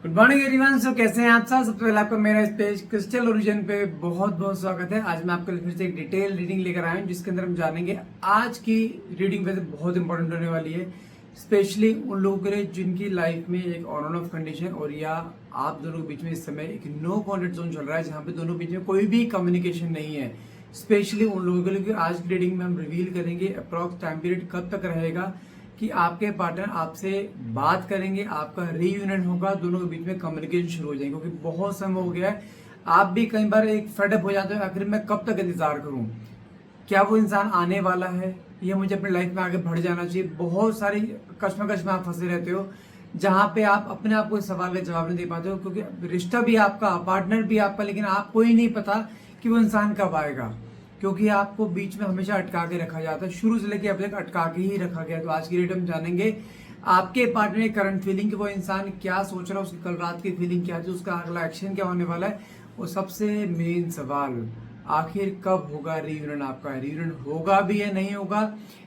Good morning everyone. सो कैसे हैं आप सब। सबसे पहले आपका मेरा इस पेज क्रिस्टल ओरिजिन पे बहुत बहुत स्वागत है। आज मैं आपके लिए फिर से एक डिटेल रीडिंग लेकर आया हूँ जिसके अंदर हम जानेंगे आज की रीडिंग वैसे बहुत इंपॉर्टेंट होने वाली है, स्पेशली उन लोगों के लिए जिनकी लाइफ में एक ऑन ऑफ कंडीशन और या आप दोनों के बीच में इस समय एक नो कॉन्टेक्ट जोन चल रहा है जहाँ पे दोनों के बीच में कोई भी कम्युनिकेशन नहीं है। स्पेशली उन लोगों के लिए आज की रीडिंग में हम रिवील करेंगे अप्रॉक्स टाइम पीरियड कब तक रहेगा कि आपके पार्टनर आपसे बात करेंगे, आपका रीयूनियन होगा, दोनों के बीच में कम्युनिकेशन शुरू हो जाएगा। क्योंकि बहुत समय हो गया है, आप भी कई बार एक फेडअप हो जाते हो, आखिर मैं कब तक इंतजार करूं, क्या वो इंसान आने वाला है या मुझे अपनी लाइफ में आगे बढ़ जाना चाहिए। बहुत सारी कश्मकश में आप फंसे रहते हो जहां पे आप अपने आप को इस सवाल का जवाब नहीं दे पाते हो, क्योंकि रिश्ता भी आपका, पार्टनर भी आपका, लेकिन आपको ही नहीं पता कि वो इंसान कब आएगा, क्योंकि आपको बीच में हमेशा अटका के रखा जाता है, शुरू से लेकर अब तक अटका के ही रखा गया। तो आज की डेट हम जानेंगे आपके पार्टनर की करंट फीलिंग, कि वो इंसान क्या सोच रहा है, उसकी कल रात की फीलिंग क्या थी, उसका अगला एक्शन क्या होने वाला है, और सबसे मेन सवाल आखिर कब होगा रीयूनियन। आपका रीयूनियन होगा भी या नहीं होगा,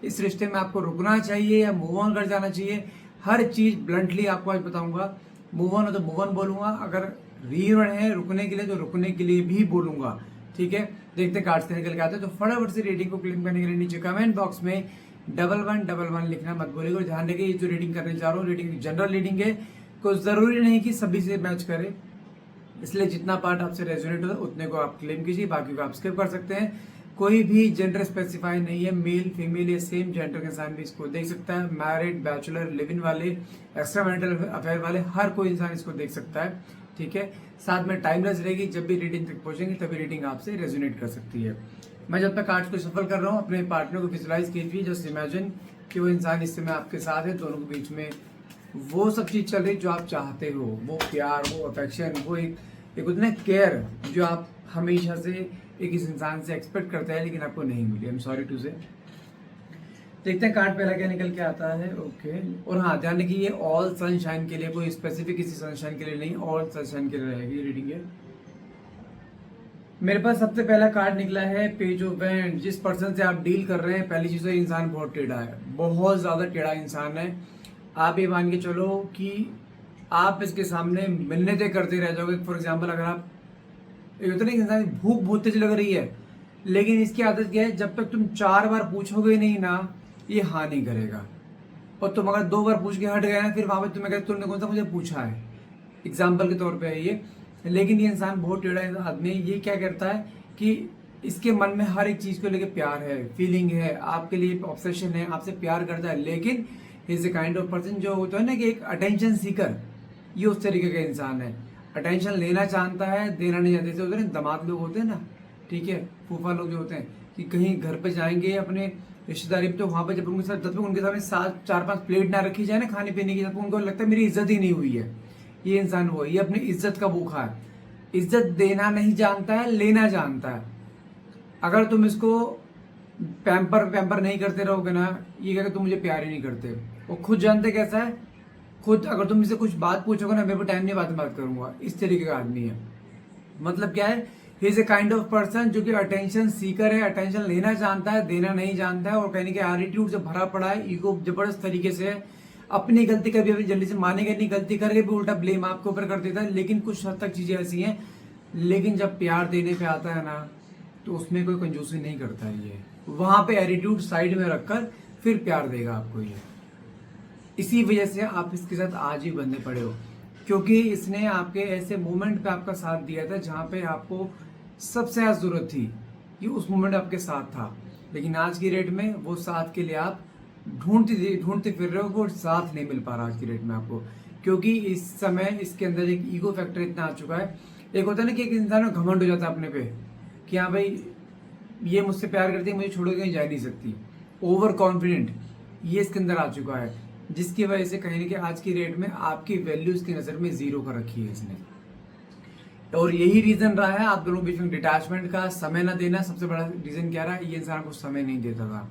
इस रिश्ते में आपको रुकना चाहिए या मूव ऑन कर जाना चाहिए, हर चीज ब्लंटली आपको आज बताऊंगा। मूव ऑन हो तो मूव ऑन बोलूंगा, अगर रीयूनियन है रुकने के लिए तो रुकने के लिए भी बोलूंगा। ठीक है, देखते हैं कार्ड्स से निकल के आते हैं। तो फटाफट से रीडिंग को क्लेम करने के लिए नीचे कमेंट बॉक्स में 1111 लिखना मत भूलिएगा। और ध्यान रखिए ये जो रीडिंग करने जा रहा हूँ रीडिंग जनरल रीडिंग है, कुछ जरूरी नहीं कि सभी से मैच करे, इसलिए जितना पार्ट आपसे रेजोनेट होता है उतने को आप क्लेम कीजिए, बाकी को आप स्किप कर सकते हैं। कोई भी जेंडर स्पेसिफाई नहीं है, मेल फीमेल या सेम जेंडर के इंसान भी इसको देख सकता है, मैरिड बैचलर लिव इन वाले एक्स्ट्रा मैरिटल अफेयर वाले हर कोई इंसान इसको देख सकता है। ठीक है, साथ में टाइमलेस रहेगी, जब भी रीडिंग तक पहुंचेंगे तभी रीडिंग आपसे रेजोनेट कर सकती है। मैं जब तक कार्ड्स को सफल कर रहा हूँ अपने पार्टनर को विजुलाइज कीजिए, जस्ट इमेजिन कि वो इंसान इस समय आपके साथ है, दोनों के बीच में वो सब चीज चल रही जो आप चाहते हो, वो प्यार, वो अफेक्शन, वो एक उतना केयर जो आप हमेशा से एक इस इंसान से एक्सपेक्ट करते हैं लेकिन आपको नहीं मिली। आई एम सॉरी टू से। देखते हैं कार्ड पहला क्या निकल के आता है। ओके, और हाँ ध्यान रखिए ये ऑल सनशाइन के लिए, कोई स्पेसिफिक किसी सनशाइन के लिए नहीं, ऑल सनशाइन के लिए रहेगी रीडिंग है। मेरे पास सबसे पहला कार्ड निकला है पेज ऑफ वैंड। जिस पर्सन से आप डील कर रहे हैं, पहली चीज तो इंसान बहुत टेढ़ा है, बहुत ज्यादा टेढ़ा इंसान है। आप ये मान के चलो कि आप इसके सामने मिन्नतें करते रह जाओगे। फॉर एग्जाम्पल, अगर आप एक होता है ना इंसान भूख बहुत तेज लग रही है, लेकिन इसकी आदत क्या है, जब तक तुम 4 बार पूछोगे नहीं ना ये हाँ नहीं करेगा, और तुम अगर 2 बार पूछ के हट गए ना फिर वहां पे तुम्हें कहते तुमने कौन सा मुझे पूछा है, एग्जाम्पल के तौर पे है ये। लेकिन ये इंसान बहुत टेढ़ा आदमी है। ये क्या करता है कि इसके मन में हर एक चीज को लेकर प्यार है, फीलिंग है, आपके लिए ऑब्सेशन है, आपसे प्यार करता है, लेकिन is a kind of person जो होता है ना कि एक अटेंशन सीकर, ये उस तरीके का इंसान है। अटेंशन लेना चाहता है, देना नहीं चाहता। जैसे होते हैं ना दामाद लोग होते हैं ना, ठीक है, फूफा लोग जो होते हैं, कि कहीं घर पे जाएंगे अपने रिश्तेदारी में, तो वहां पे जब उनके साथ जब तक उनके सामने 4-5 प्लेट ना रखी जाए ना खाने पीने की, जब उनको लगता है मेरी इज्जत ही नहीं हुई है। ये इंसान वो है, ये अपनी इज्जत का भूखा है, इज्जत देना नहीं जानता है, लेना जानता है। अगर तुम इसको पैम्पर नहीं करते रहोगे ना, ये कहेगा तुम मुझे प्यार ही नहीं करते। वो खुद जानते कैसा है, खुद अगर तुम इससे कुछ बात पूछोगे ना, मेरे को टाइम नहीं बात करूंगा, इस तरीके का आदमी है। मतलब क्या है, he is a kind of person जो कि अटेंशन सीकर है, अटेंशन लेना जानता है, देना नहीं जानता है, और कहने के एटीट्यूड से भरा पड़ा है, ईगो जबरदस्त तरीके से है। अपनी गलती कभी अभी जल्दी से मानेगा नहीं, गलती करके भी उल्टा ब्लेम आपके ऊपर कर देता है। लेकिन कुछ हद तक चीजें ऐसी हैं, लेकिन जब प्यार देने पे आता है ना तो उसमें कोई कंजूसी नहीं करता है। ये वहां पे एटीट्यूड साइड में रखकर फिर प्यार देगा आपको। ये इसी वजह से आप इसके साथ आज ही बंधे पड़े हो, क्योंकि इसने आपके ऐसे मोमेंट पे आपका साथ दिया था जहां पे आपको सबसे ज्यादा जरूरत थी, ये उस मोमेंट आपके साथ था। लेकिन आज की डेट में वो साथ के लिए आप ढूंढते फिर रहे हो, वो साथ नहीं मिल पा रहा आज की डेट में आपको, क्योंकि इस समय इसके अंदर एक ईगो फैक्टर इतना आ चुका है। एक होता है ना कि एक इंसान में घमंड हो जाता है अपने पे, कि हाँ भाई ये मुझसे प्यार करती है, मुझे छोड़ के कहीं जा नहीं सकती, ओवर कॉन्फिडेंट, ये इसके अंदर आ चुका है, जिसकी वजह से कहीं ना कहीं आज की डेट में आपकी वैल्यू इसकी नजर में 0 कर रखी है इसने। और यही रीजन रहा है आप दोनों बीच में डिटैचमेंट का, समय ना देना। सबसे बड़ा रीजन क्या रहा है, ये इंसान को समय नहीं देता था,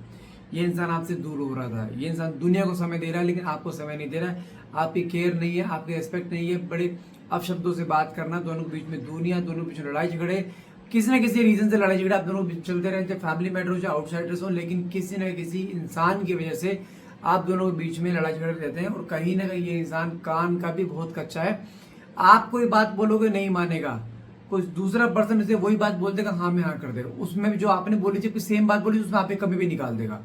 ये इंसान आपसे दूर हो रहा था, ये इंसान दुनिया को समय दे रहा है लेकिन आपको समय नहीं दे रहा है, आपकी केयर नहीं है, आपकी रिस्पेक्ट नहीं है, बड़े अपशब्दों से बात करना, दोनों के बीच में दुनिया, दोनों के बीच में लड़ाई झगड़े, किसी न किसी रीजन से लड़ाई झगड़े आप दोनों चलते रहे, चाहे फैमिली मैटर हो चाहे आउटसाइडर्स हो, लेकिन किसी न किसी इंसान की वजह से आप दोनों के बीच में लड़ाई झगड़े रहते हैं। और कहीं ना कहीं ये इंसान कान का भी बहुत कच्चा है, आप कोई बात बोलोगे नहीं मानेगा, कोई दूसरा पर्सन इसे वही बात बोल देगा, हाँ में हाँ कर देगा, उसमें भी जो आपने बोली थी सेम बात बोली उसमें आप कभी भी निकाल देगा।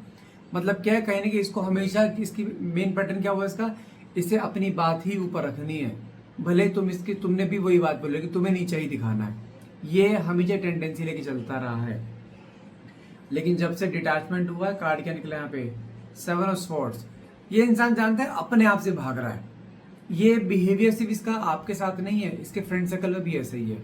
मतलब क्या है, कहने कि इसको हमेशा, इसकी मेन पैटर्न क्या हुआ इसका, इसे अपनी बात ही ऊपर रखनी है, भले तुमने भी वही बात बोले कि तुम्हें नीचे ही दिखाना है। ये हमेशा टेंडेंसी लेके चलता रहा है। लेकिन जब से डिटैचमेंट हुआ है, कार्ड क्या निकला यहाँ पे, 7 ऑफ स्वॉर्ड्स, ये इंसान जानता है अपने आप से भाग रहा है। ये बिहेवियर सिर्फ इसका आपके साथ नहीं है, इसके फ्रेंड सर्कल में भी ऐसा ही है।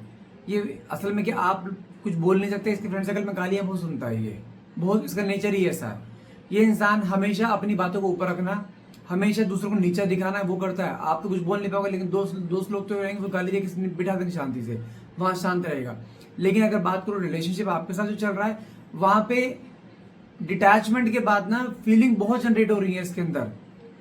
ये असल में कि आप कुछ बोल नहीं सकते, इसके फ्रेंड सर्कल में गालियां बहुत सुनता है, ये बहुत, इसका नेचर ही ऐसा है। ये इंसान हमेशा अपनी बातों को ऊपर रखना, हमेशा दूसरों को नीचा दिखाना वो करता है। आप तो कुछ बोल नहीं पाओगे, लेकिन दोस्त लोग तो रहेंगे, वो गाली देके बिठा देंगे शांति से, वहां शांत रहेगा। लेकिन अगर बात करो रिलेशनशिप आपके साथ जो चल रहा है, वहां पे डिटैचमेंट के बाद ना फीलिंग बहुत जनरेट हो रही है इसके अंदर,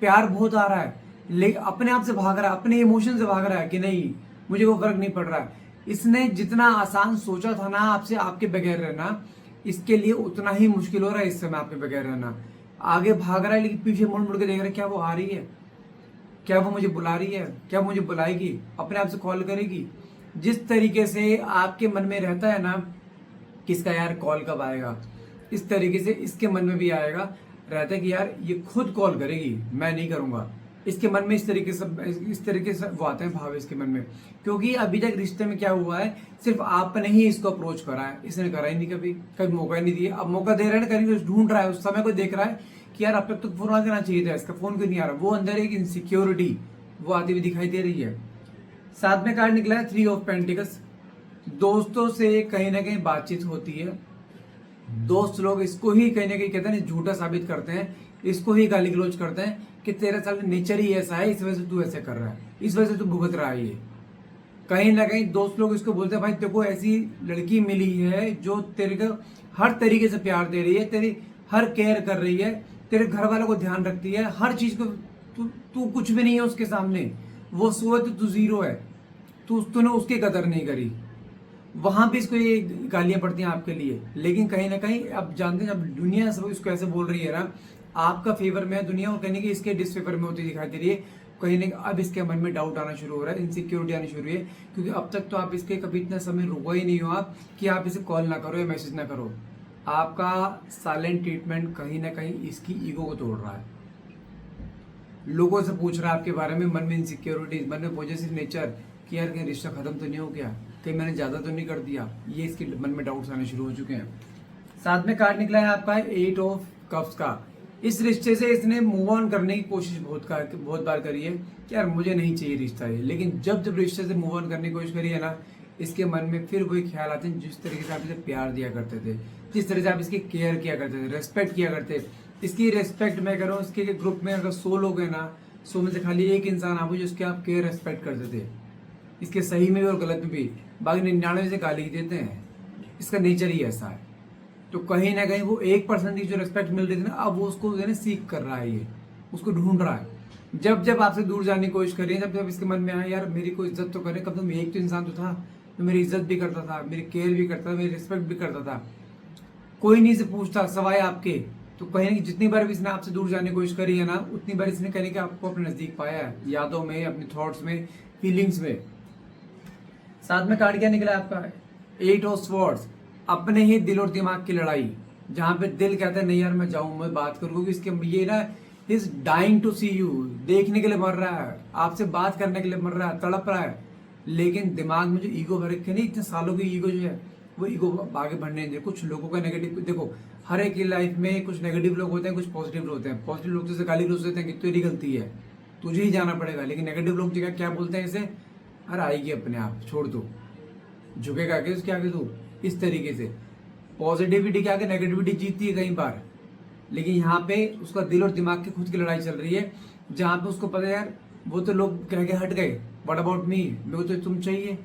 प्यार बहुत आ रहा है, लेकिन अपने आप से भाग रहा है, अपने इमोशन से भाग रहा है कि नहीं मुझे वो फर्क नहीं पड़ रहा है। इसने जितना आसान सोचा था ना आपसे, आपके बगैर रहना, इसके लिए उतना ही मुश्किल हो रहा है इस समय आपके बगैर रहना। आगे भाग रहा है लेकिन पीछे मुड़ मुड़ के देख रहा है, क्या वो आ रही है, क्या वो मुझे बुला रही है, क्या मुझे बुलाएगी, अपने आप से कॉल करेगी। जिस तरीके से आपके मन में रहता है ना किसका यार कॉल कब आएगा, इस तरीके से इसके मन में भी आएगा, रहता है कि यार ये खुद कॉल करेगी, मैं नहीं करूंगा। इसके मन में इस तरीके से वो आते हैं भाव इसके मन में, क्योंकि अभी तक रिश्ते में क्या हुआ है, सिर्फ आपने ही इसको अप्रोच करा है, इसने करा ही नहीं, कभी मौका ही नहीं दिया। अब मौका दे रहा है, कहीं ढूंढ रहा है, उस समय को देख रहा है कि यार अब तक तो फोन आ देना चाहिए था, इसका फोन क्यों नहीं आ रहा। वो अंदर एक इनसिक्योरिटी वो आती हुई दिखाई दे रही है। साथ में कार्ड निकला है 3 ऑफ पेंटिकल्स। दोस्तों से कहीं ना कहीं बातचीत होती है, दोस्त लोग इसको ही कहीं ना कहीं कहते हैं झूठा साबित करते हैं, इसको ही गाली गलौज करते हैं कि तेरा साल नेचर ही ऐसा है, इस वजह से तू ऐसे कर रहा है, इस वजह से तू भुगत रहा है। ये कहीं ना कहीं दोस्त लोग इसको बोलते हैं भाई तेरे को ऐसी लड़की मिली है जो तेरे को हर तरीके से प्यार दे रही है, तेरी हर केयर कर रही है, तेरे घर वालों को ध्यान रखती है, हर चीज को, तू कुछ भी नहीं है उसके सामने, वो सोए तो तू जीरो है, तूने उसकी कदर नहीं करी। वहां पे इसको ये गालियां पड़ती हैं आपके लिए। लेकिन कहीं ना कहीं अब जानते हैं, जब दुनिया सब इसको ऐसे बोल रही है ना, आपका फेवर में है दुनिया, और कहीं कि इसके डिसफेवर में होती दिखाई दे रही है। कहीं ना अब इसके मन में डाउट आना शुरू हो रहा है, इनसिक्योरिटी आनी शुरू है, क्योंकि अब तक तो आप इसके कभी इतना समय रुको ही नहीं हो आप कि आप इसे कॉल ना करो या मैसेज ना करो। आपका साइलेंट ट्रीटमेंट कहीं ना कहीं इसकी ईगो को तोड़ रहा है, लोगों से पूछ रहा है आपके बारे में, मन में इनसिक्योरिटी, मन में पॉजिटिव नेचर कि यार कहीं रिश्ता खत्म तो नहीं हो गया, कहीं मैंने ज्यादा तो नहीं कर दिया, ये इसके मन में डाउट्स आने शुरू हो चुके हैं। साथ में कार्ड निकला है आपका 8 ऑफ कप्स का। इस रिश्ते से इसने मूव ऑन करने की कोशिश बहुत बार करी है कि यार मुझे नहीं चाहिए रिश्ता ये, लेकिन जब रिश्ते से मूव ऑन करने की कोशिश करी है ना, इसके मन में फिर वही ख्याल आते हैं जिस तरीके से आप इसे प्यार दिया करते थे, जिस तरह से आप इसकी केयर किया करते थे, रेस्पेक्ट किया करते। इसकी रेस्पेक्ट मैं करूँ, इसके ग्रुप में अगर 100 लोग हैं ना, 100 में से खाली एक इंसान आप जिसके आप केयर रेस्पेक्ट करते थे, इसके सही में भी और गलत में भी, बाकी 99 से गाली देते हैं। इसका नेचर ही ऐसा है। तो कहीं ना कहीं वो 1% की जो रेस्पेक्ट मिल रही थी ना, अब वो उसको सीख कर रहा है, ये उसको ढूंढ रहा है। जब आपसे दूर जाने की कोशिश कर रही है, जब इसके मन में आया यार मेरी कोई इज्जत तो करे, कम से कम एक तो इंसान तो था तो मेरी इज्जत भी करता था, मेरी केयर भी करता था, मेरी रिस्पेक्ट भी करता था, कोई नहीं से पूछता सवाए आपके। तो कहीं ना जितनी बार भी इसने आपसे दूर जाने की कोशिश करी है ना, उतनी बार इसने कहीं कि आपको अपने नजदीक पाया है, यादों में, अपने थॉट्स में, फीलिंग्स में। साथ में कार्ड क्या निकला आपका 8 ऑफ स्वॉर्ड्स। अपने ही दिल और दिमाग की लड़ाई, जहां पे दिल कहता है नहीं यार मैं जाऊं, मैं बात करूं, क्योंकि इसके ये ना is dying to see you, देखने के लिए मर रहा है, आपसे बात करने के लिए मर रहा है, तड़प रहा है। लेकिन दिमाग में जो ईगो भर रखे नहीं, इतने सालों की ईगो जो है, वो ईगो आगे बढ़ने दे। कुछ लोगों का नेगेटिव, देखो हर एक की लाइफ में कुछ नेगेटिव लोग होते हैं, कुछ पॉजिटिव लोग होते हैं। पॉजिटिव लोग जैसे गाली गलौज देते हैं कि तेरी गलती है, तुझे ही जाना पड़ेगा। लेकिन नेगेटिव लोग जगह क्या बोलते हैं इसे, अरे आएगी अपने आप, छोड़ दो, झुकेगा आगे उसके आगे तू। इस तरीके से पॉजिटिविटी के आगे नेगेटिविटी जीतती है कई बार। लेकिन यहाँ पे उसका दिल और दिमाग की खुद की लड़ाई चल रही है, जहां पे उसको पता है यार वो तो लोग कह के हट गए, व्हाट अबाउट मी, मेरे को तो तुम चाहिए,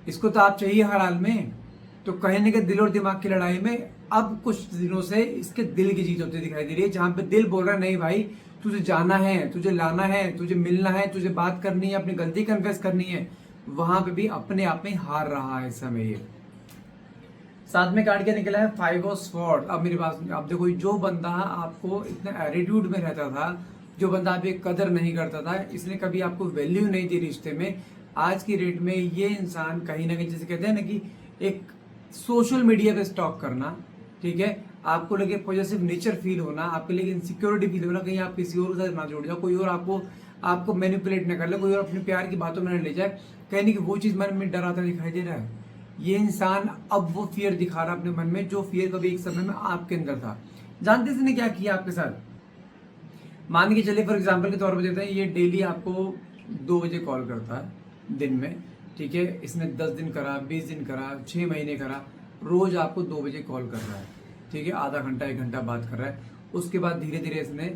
इसको तो आप चाहिए हर हाल में। तो कहने के दिल और दिमाग की लड़ाई में अब कुछ दिनों से इसके दिल की जीत होती दिखाई दे रही है, जहां पे दिल बोल रहा है नहीं भाई तुझे जाना है, तुझे लाना है, तुझे मिलना है, तुझे बात करनी है, अपनी गलती कन्फेस करनी है। वहां पे भी अपने आप में हार रहा है इस समय ये। साथ में कार्ड क्या निकला है 5 ऑफ स्वॉर्ड। अब मेरी बात सुनिए, आप देखो जो बंदा आपको इतना एटीट्यूड में रहता था, जो बंदा आपकी कदर नहीं करता था, इसने कभी आपको वैल्यू नहीं दी रिश्ते में, आज की डेट में ये इंसान कहीं ना कहीं, जैसे कहते हैं ना कि एक सोशल मीडिया पे स्टॉक करना, ठीक है, आपको लगे पॉजिटिव नेचर फील होना, आपके लिए इनसिक्योरिटी फील होना, कहीं आप किसी और के साथ ना जुड़ जाओ, कोई और आपको मैनिपुलेट ना कर ले, कोई और अपने प्यार की बातों में ना ले जाए, कहीं नहीं कि वो चीज मन में डर आता दिखाई दे रहा है। ये इंसान अब वो फियर दिखा रहा है अपने मन में, जो फियर कभी एक समय में आपके अंदर था। जानते इसने क्या किया आपके साथ? मान के चलिए फॉर एग्जाम्पल के तौर पर देते हैं, ये डेली आपको 2 बजे कॉल करता है दिन में, ठीक है, इसने 10 दिन करा, 20 दिन करा, 6 महीने करा, रोज आपको 2 बजे कॉल कर रहा है, ठीक है, आधा घंटा 1 घंटा बात कर रहा है। उसके बाद धीरे धीरे इसने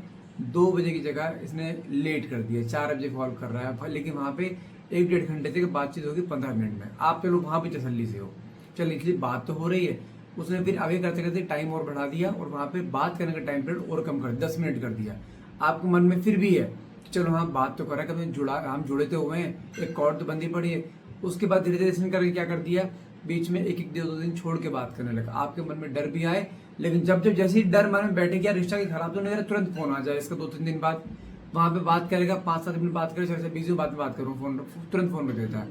2 बजे की जगह इसने लेट कर दिया, 4 बजे कॉल कर रहा है, लेकिन वहां पे 1-1.5 घंटे तक बातचीत होगी 15 मिनट में। आप चलो वहां पे तसल्ली से हो, चल इसलिए बात तो हो रही है। उसने फिर आगे करते करते टाइम और बढ़ा दिया और वहां पे बात करने का टाइम पीरियड और कम कर 10 मिनट कर दिया। आपको मन में फिर भी है कि चलो हाँ बात तो करा, कभी हम जुड़े तो हुए हैं, एक कॉर्ड तो बंदी पड़ी है। उसके बाद धीरे धीरे इसने करके क्या कर दिया, बीच में 1-1 2 दिन छोड़ के बात करने लगा। आपके मन में डर भी आए, लेकिन जब जैसे ही डर मन में बैठे गया, रिश्ता की खराब तो नहीं रहा, तुरंत फोन आ जाए इसका 2-3 दिन बाद, वहां पे बात करेगा, 5-7 मिनट बात करेगा, जैसे बिजी बात करूँ, फोन तुरंत फोन कर देता है।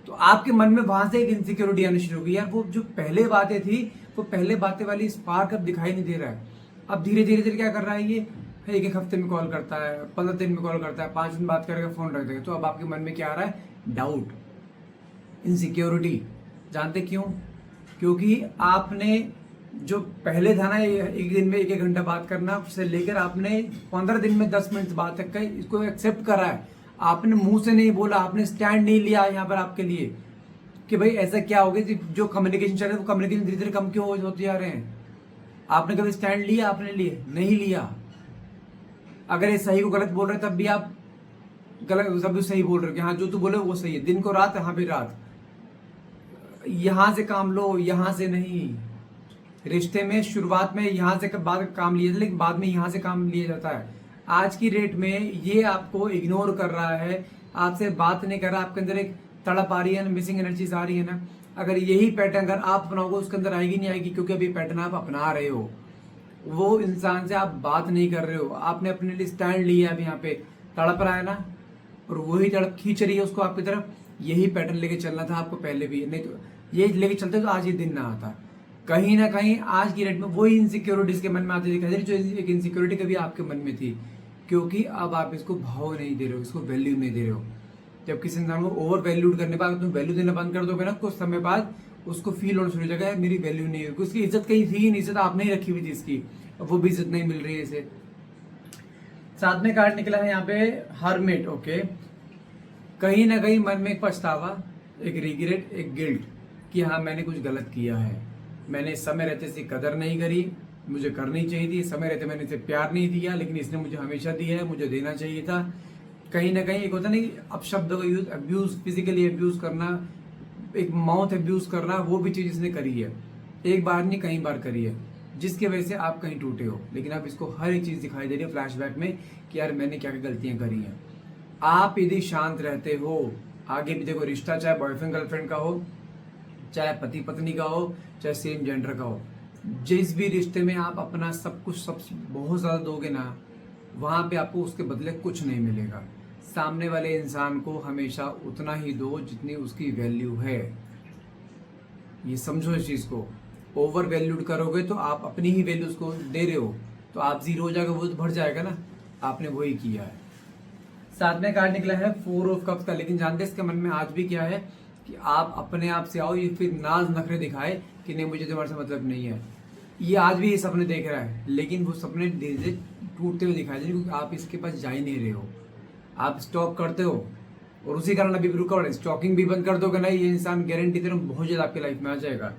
तो आपके मन में वहां से एक इनसिक्योरिटी आनी शुरू हो गई, यार वो जो पहले बातें थी, वो पहले बातें वाली स्पार्क अब दिखाई नहीं दे रहा है। अब धीरे धीरे क्या कर रहा है, ये 1 हफ्ते में कॉल करता है, 15 दिन में कॉल करता है, 5 दिन बात करेगा, फोन रख देगा। तो अब आपके मन में क्या आ रहा है, डाउट, इनसिक्योरिटी। जानते क्यों? क्योंकि आपने जो पहले था ना, एक दिन में 1-1 घंटा बात करना से लेकर आपने 15 दिन में 10 मिनट बात तक का इसको एक्सेप्ट करा है। आपने मुंह से नहीं बोला, आपने स्टैंड नहीं लिया यहाँ पर आपके लिए कि भाई ऐसा क्या हो गया, जो कम्युनिकेशन चल रहा है वो कम्युनिकेशन धीरे धीरे कम क्यों होते जा रहे हैं। आपने कभी स्टैंड लिया? आपने लिए नहीं लिया। अगर ये सही को गलत बोल रहे तब भी आप गलत, सब सही बोल रहे हो कि हाँ जो तू बोले वो सही है, दिन को रात यहाँ पे रात, यहां से काम लो, यहां से नहीं। रिश्ते में शुरुआत में यहां से बाद काम लिया जाता है, लेकिन बाद में यहां से काम लिया जाता है। आज की डेट में ये आपको इग्नोर कर रहा है, आपसे बात नहीं कर रहा, आपके अंदर एक तड़प आ रही है ना, मिसिंग एनर्जीज आ रही है ना। अगर यही पैटर्न अगर आप अपनाओगे, उसके अंदर आएगी नहीं आएगी, क्योंकि अभी पैटर्न आप अपना रहे हो। वो इंसान से आप बात नहीं कर रहे हो, आपने अपने लिए स्टैंड लिया, अब यहाँ पे तड़प रहा है ना, और वही तड़प खींच रही है उसको आपकी तरफ। यही पैटर्न लेके चलना था आपको पहले भी, नहीं तो ये लेके चलते तो आज ये दिन ना आता। कहीं ना कहीं आज की डेट में वही इनसिक्योरिटीज के मन में आती दिखाई दे रही, जो एक इनसिक्योरिटी कभी आपके मन में थी, क्योंकि अब आप इसको भाव नहीं दे रहे हो, इसको वैल्यू नहीं दे रहे हो। जब किसी इंसान को ओवर वैल्यूड करने के बाद तुम वैल्यू देना बंद कर दोगे ना, कुछ समय बाद उसको फील होना शुरू हो जाएगा, मेरी वैल्यू नहीं है, उसकी इज्जत कहीं थी नहीं, इज्जत आपने ही रखी हुई थी इसकी, अब वो भी इज्जत नहीं मिल रही है इसे। साथ में कार्ड निकला है यहाँ पे हर्मिट। ओके, कहीं ना कहीं मन में एक पछतावा, एक रिग्रेट, एक गिल्ट कि हाँ मैंने कुछ गलत किया है, मैंने समय रहते इसकी कदर नहीं करी, मुझे करनी चाहिए थी, समय रहते मैंने इसे प्यार नहीं दिया, लेकिन इसने मुझे हमेशा दिया है, मुझे देना चाहिए था। कहीं ना कहीं एक होता नहीं अपशब्दों का यूज, अब्यूज, फिजिकली अब्यूज करना, एक माउथ अब्यूज करना, वो भी चीज इसने करी है, एक बार नहीं कई बार करी है, जिसकी वजह से आप कहीं टूटे हो। लेकिन अब इसको हर एक चीज दिखाई दे रही है फ्लैशबैक में कि यार मैंने क्या क्या गलतियां करी हैं। आप यदि शांत रहते हो, आगे भी देखो, रिश्ता चाहे बॉयफ्रेंड गर्लफ्रेंड का हो, चाहे पति पत्नी का हो, चाहे सेम जेंडर का हो, जिस भी रिश्ते में आप अपना सब कुछ सब बहुत ज्यादा दोगे ना, वहां पे आपको उसके बदले कुछ नहीं मिलेगा। सामने वाले इंसान को हमेशा उतना ही दो जितनी उसकी वैल्यू है। ये समझो इस चीज को। ओवर वैल्यूड करोगे तो आप अपनी ही वैल्यू उसको दे रहे हो, तो आप जीरो हो जाएगा, वो तो बढ़ जाएगा ना, आपने वही किया है। साथ में कार्ड निकला है 4 ऑफ कप्स का, लेकिन जानते इसके मन में आज भी क्या है कि आप अपने आप से आओ, ये फिर नाज नखरे दिखाए कि नहीं मुझे तुम्हारे से मतलब नहीं है। ये आज भी ये सपने देख रहा है, लेकिन वो सपने धीरे धीरे टूटते हुए दिखाई दे रहे, क्योंकि आप इसके पास जा ही नहीं रहे हो, आप स्टॉक करते हो, और उसी कारण अभी रुका हुआ है। स्टॉकिंग भी बंद कर दोगे ना, ये इंसान गारंटी दे रहा हूं बहुत ज्यादा आपकी लाइफ में आ जाएगा।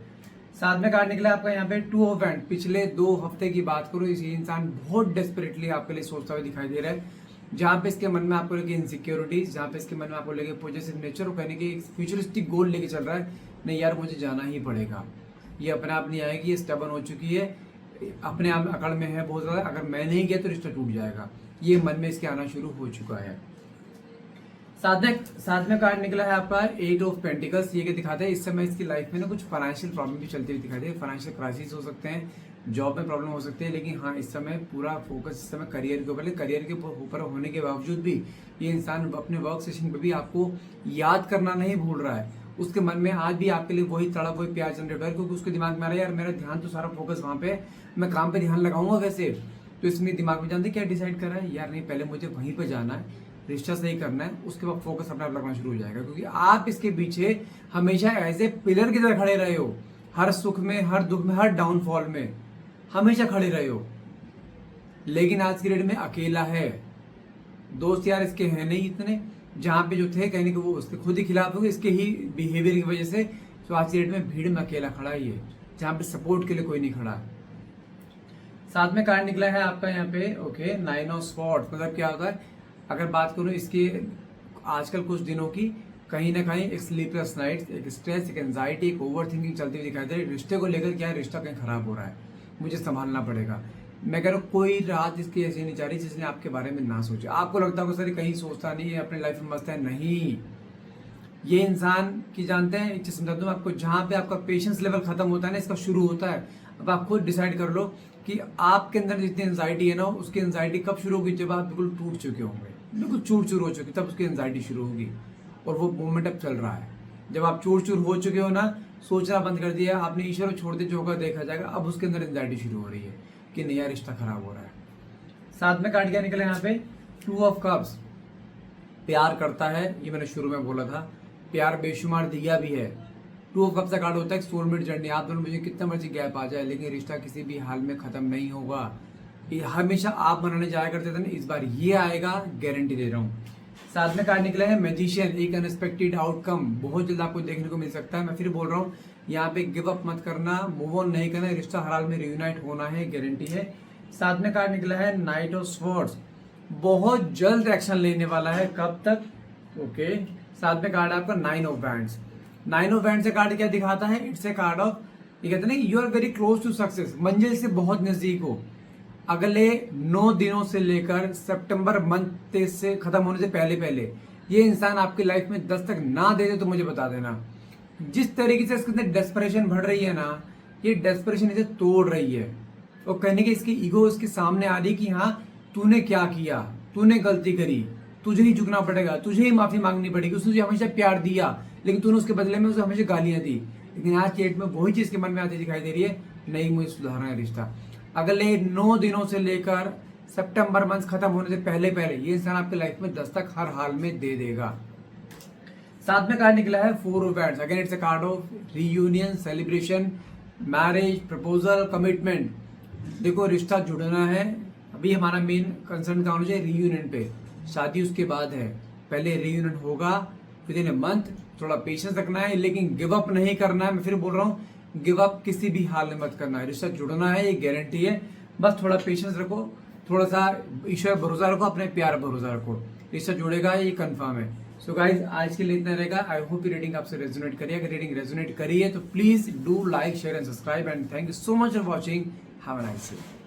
साथ में कार्ड निकला आपका यहाँ पे 2 ऑफ हैंड। पिछले 2 हफ्ते की बात करो, ये इंसान बहुत डेस्परेटली आपके लिए सोचता हुआ दिखाई दे रहा है, जहाँ पे इसके मन में आपको लेके इनसिक्योरिटीज, जहाँ पे इसके मन में आपको लेके पॉजिटिव नेचर, और कहने की एक फ्यूचरिस्टिक गोल लेके चल रहा है, नहीं यार मुझे जाना ही पड़ेगा, ये अपने आप नहीं आएगी, ये स्टेबल हो चुकी है, अपने आप अकड़ में है बहुत ज्यादा, अगर मैं नहीं गया तो रिश्ता टूट जाएगा, ये मन में इसके आना शुरू हो चुका है। साथ में कार्ड निकला है आपका 8 ऑफ पेंटिकल्स। ये क्या दिखाता है, इस समय इसकी लाइफ में ना कुछ फाइनेंशियल प्रॉब्लम भी चलती हुई दिखाई दे, फाइनेंशियल क्राइसिस हो सकते हैं, जॉब में प्रॉब्लम हो सकती है, लेकिन हाँ इस समय पूरा फोकस इस समय करियर के ऊपर है। करियर के ऊपर होने के बावजूद भी ये इंसान अपने वर्क सेशन पे भी आपको याद करना नहीं भूल रहा है। उसके मन में आज भी आपके लिए वही तड़प, वही प्यार जनरेट हो रहा है, क्योंकि उसके दिमाग में आ रहा है यार मेरा ध्यान तो सारा फोकस वहाँ पे है, मैं काम पे ध्यान लगाऊंगा कैसे। तो इसमें दिमाग में जानते क्या डिसाइड कर रहा है, यार नहीं पहले मुझे वहीं पर जाना है, रिश्ता सही करना है, उसके बाद फोकस अपने आप लगना शुरू हो जाएगा। क्योंकि आप इसके पीछे हमेशा एज ए पिलर की तरह खड़े रहे हो, हर सुख में, हर दुख में, हर डाउनफॉल में हमेशा खड़े रहे हो। लेकिन आज की डेट में अकेला है, दोस्त यार इसके हैं नहीं इतने, जहां पे जो थे कहने के वो उसके खुद ही खिलाफ हो, इसके ही बिहेवियर की वजह से। तो आज की डेट में भीड़ में अकेला खड़ा ही है, जहां पे सपोर्ट के लिए कोई नहीं खड़ा। साथ में कार्ड निकला है आपका यहाँ पे ओके 9 ऑफ स्वॉर्ड्स। मतलब क्या होता है, अगर बात करूं इसके आजकल कुछ दिनों की, कहीं ना कहीं एक स्लीपलेस नाइट्स, एक स्ट्रेस, एक एंजाइटी, एक ओवर थिंकिंग चलती हुई दिखाई दे रही है। रिश्ते को लेकर क्या है, रिश्ता कहीं खराब हो रहा है, मुझे संभालना पड़ेगा। मैं कह रहा हूँ कोई रात इसकी ऐसी नहीं जा रही जिसने आपके बारे में ना सोचे। आपको लगता होगा सर कहीं सोचता नहीं है, अपने लाइफ में मस्त है, नहीं। ये इंसान की जानते हैं, एक चीज समझा दूं आपको, जहां पे आपका पेशेंस लेवल खत्म होता है ना, इसका शुरू होता है। अब आप खुद डिसाइड कर लो कि आपके अंदर जितनी एंजाइटी है ना, उसकी एंजाइटी कब शुरू होगी, जब आप बिल्कुल टूट चुके होंगे, बिल्कुल चूर चूर हो चुके, तब उसकी एंजाइटी शुरू होगी। और वो मोमेंट अब चल रहा है, जब आप चूर चूर हो चुके हो ना, सोचना बंद कर दिया आपने, ईश्वर को छोड़ दिया, जो होगा देखा जाएगा, अब उसके अंदर एंजाइटी शुरू हो रही है कि नया रिश्ता खराब हो रहा है। साथ में कार्ड क्या निकले यहाँ पे, 2 ऑफ कप्स। प्यार करता है, ये मैंने शुरू में बोला था, प्यार बेशुमार दिया भी है। 2 ऑफ कप्स का कार्ड होता है सोलमेट जर्नी। आप दोनों मुझे कितना मर्जी गैप आ जाए, लेकिन रिश्ता किसी भी हाल में खत्म नहीं होगा। ये हमेशा आप मनाने जाया करते थे ना, इस बार ये आएगा, गारंटी दे रहा हूँ। साथ में कार्ड निकला है मैजिशियन, एक अनएक्सपेक्टेड आउटकम बहुत जल्द आपको देखने को मिल सकता है। मैं फिर बोल रहा हूँ, यहाँ पे गिव अप मत करना, मूव ऑन नहीं करना, रिश्ता हर हाल में रियूनाइट होना है, गारंटी है। साथ में कार्ड निकला है नाइट ऑफ स्वॉर्ड्स, बहुत जल्द एक्शन लेने वाला है, कब तक ओके। साथ में कार्ड आपका 9 ऑफ वैंड्स। 9 ऑफ वैंड्स से कार्ड क्या दिखाता है, इट्स ए कार्ड ऑफ, ये कहते हैं you are very close to success, मंजिल से बहुत नजदीक हो। अगले 9 दिनों से लेकर सितंबर मंथ से खत्म होने से पहले पहले ये इंसान आपकी लाइफ में दस्तक ना दे दे तो मुझे बता देना। जिस तरीके से इसके अंदर डेस्परेशन बढ़ रही है ना, ये डेस्परेशन इसे तोड़ रही है। और कहने की इसकी ईगो इसके सामने आ रही कि हाँ तूने क्या किया, तूने गलती करी, तुझे ही झुकना पड़ेगा, तुझे ही माफी मांगनी पड़ेगी। उसने तुझे हमेशा प्यार दिया, लेकिन तूने उसके बदले में उसे हमेशा गालियां दी। लेकिन आज के डेट में वही चीज के मन में आती दिखाई दे रही है, नहीं मुझे सुधारना है रिश्ता। अगले 9 दिनों से लेकर सितंबर मंथ खत्म होने से पहले पहले ये इंसान आपकी लाइफ में दस्तक हर हाल में दे देगा। साथ में कार्ड निकला है 4 of wands. Again it's a card of reunion, celebration, marriage, proposal, commitment. देखो रिश्ता जुड़ना है, अभी हमारा मेन कंसर्न कहाँ होना चाहिए, रीयूनियन पे। शादी उसके बाद है, पहले रीयूनियन होगा विद इन ए मंथ। थोड़ा पेशेंस रखना है, लेकिन गिव अप नहीं करना है। मैं फिर बोल रहा हूँ, गिव अप किसी भी हाल में मत करना है, रिश्ता जुड़ना है, ये गारंटी है। बस थोड़ा पेशेंस रखो, थोड़ा सा ईश्वर भरोसा रखो, अपने प्यार भरोसा रखो, रिश्ता जुड़ेगा, ये कंफर्म है। सो गाइज आज के लिए इतना रहेगा। आई होप ये रेटिंग आपसे रेजोनेट करिए। अगर रेटिंग रेजोनेट करी है तो please do like, share and subscribe, and thank you so much for watching. Have a nice day.